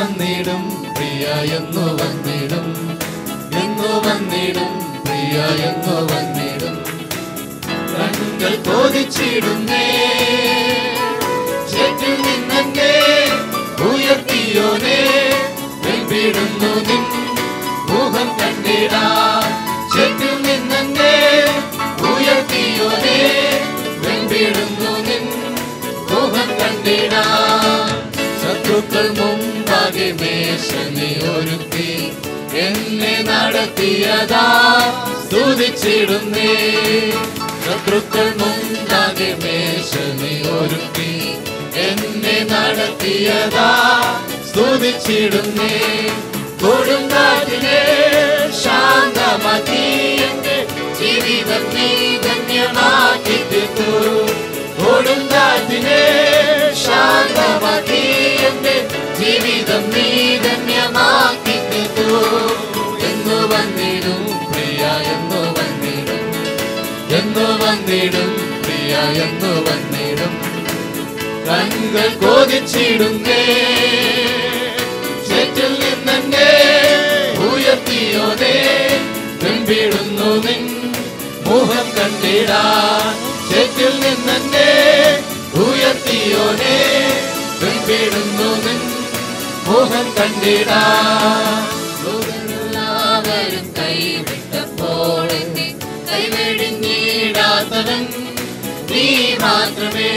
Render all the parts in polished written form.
വന്നിടും പ്രിയ എന്നു വന്നിടും, എന്നു വന്നിടും പ്രിയ എന്നു വന്നിടും. കണ്ണുകൾ കൊതിച്ചിടുന്നേ ചേറ്റിൽ നിന്നെ ഉയർത്തിയോനേ, വെൽവിടുന്നു നിൻ മുഖം കണ്ടിടാൻ. ചേറ്റിൽ നിന്നെ ഉയർത്തിയോനേ, വെൽവിടുന്നു നിൻ മുഖം കണ്ടിടാൻ. ശത്രുക്കൾ മുമ്പാകെ മേശ നീ ഒരുക്കി, എന്നെ നടത്തിയതാ സ്തുതിച്ചിടുന്നേ. ശത്രുക്കൾ മുമ്പാകെ മേശ നീ ഒരുക്കി, എന്നെ നടത്തിയതാ സ്തുതിച്ചിടുന്നേ. കൊടുങ്കാറ്റിനെ ശാന്തമാക്കി എന്റെ ജീവിതം നീ ധന്യമാക്കി തീർത്തു. കൊടുങ്കാറ്റിനെ ശാന്തമാക്കി എന്റെ ജീവിതം നീ ധന്യമാക്കി തീർത്തു. എന്നു വന്നിടും പ്രിയ എന്നു വന്നിടും, എന്നു വന്നിടും പ്രിയ എന്നു വന്നിടും. കണ്ണുകൾ കൊതിച്ചിടുന്നേ ചേറ്റിൽ നിന്നെ ഉയർത്തിയോനേ, വെമ്പിടുന്നു നിൻ മുഖം കണ്ടിടാൻ. ചേറ്റിൽ നിന്നെ ഉയർത്തിയോനേ, വെമ്പിടുന്നു നിൻ മുഖം കണ്ടിടാൻ. എല്ലാവരും കൈവിട്ടപ്പോൾ എന്നെ കൈവെടിഞ്ഞിടാത്തവൻ നീ മാത്രമേ.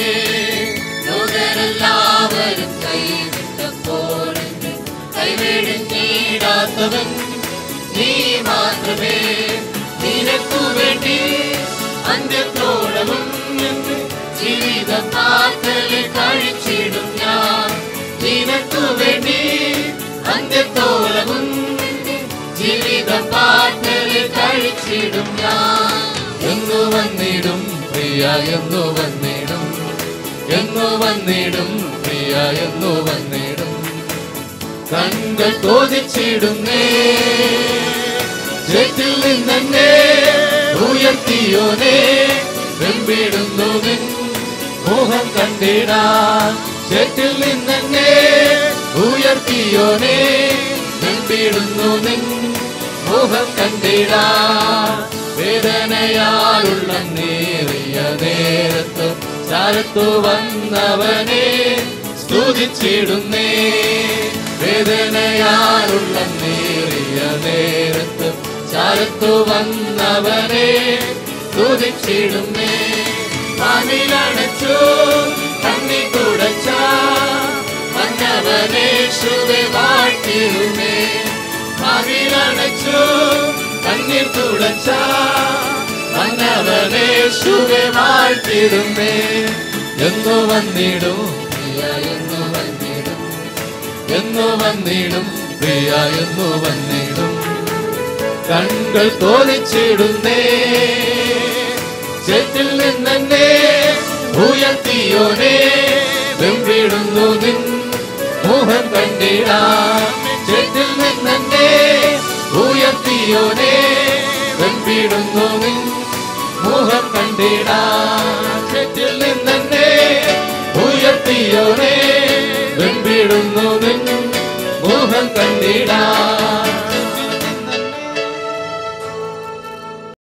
ലോകരെല്ലാവരും കൈവിട്ടപ്പോൾ എന്നെ കൈവെടിഞ്ഞിടാത്തവൻ നീ മാത്രമേ. നിനക്കു വേണ്ടി അന്ത്യത്തോളവും ജീവിതം പാർക്കലിൽ കഴിച്ചിടും ഞാൻ. നിനക്കു വേണ്ടി അന്ത്യത്തോളവും ജീവിതം പാർക്കലിൽ കഴിച്ചിടും ഞാൻ. എന്നു വന്നിടും പ്രിയ എന്നു വന്നിടും, എന്നു വന്നിടും പ്രിയ എന്നു വന്നിടും. കണ്ണുകൾ കൊതിച്ചിടുന്നേ ചേറ്റിൽ നിന്നെ ഉയർത്തിയോനേ, വെമ്പിടുന്നു നിൻ മുഖം കണ്ടിടാൻ. ചേറ്റിൽ നിന്നെ ഉയർത്തിയോനേ, വെമ്പിടുന്നു നിൻ മുഖം കണ്ടിടാൻ. വേദനയാലുള്ള നേറിയ നേരത്ത് ചാരത്തു വന്നവനെ സ്തുതിച്ചിടുന്നേ. വേദനയാലുള്ള നേറിയ നേരത്ത് ചാരത്തു വന്നവനെ സ്തുതിച്ചിടുന്നേ. വാനിലണച്ചു കണ്ണി തുടച്ച വന്നവനേശുവെ വാഴ്ത്തിടുമേ. വാനിലണച്ചു കണ്ണീർ തുടച്ച വന്നവനേശുവെ വാഴ്ത്തിടുമേ. എന്നു വന്നിടും പ്രിയ എന്നു വന്നിടും, എന്നു വന്നിടും പ്രിയ എന്നു വന്നിടും. കണ്ണുകൾ കൊതിച്ചിടുന്നേ ചേറ്റിൽ നിന്നെ ഉയർത്തിയോനേ, വെമ്പിടുന്നു നിൻ മുഖം കണ്ടിടാൻ. ചേറ്റിൽ നിന്നെ ഉയർത്തിയോനേ, വെമ്പിടുന്നു നിൻ മുഖം കണ്ടിടാൻ. ചേറ്റിൽ നിന്നെ ഉയർത്തിയോനേ, വെമ്പിടുന്നു നിൻ മുഖം കണ്ടിടാൻ.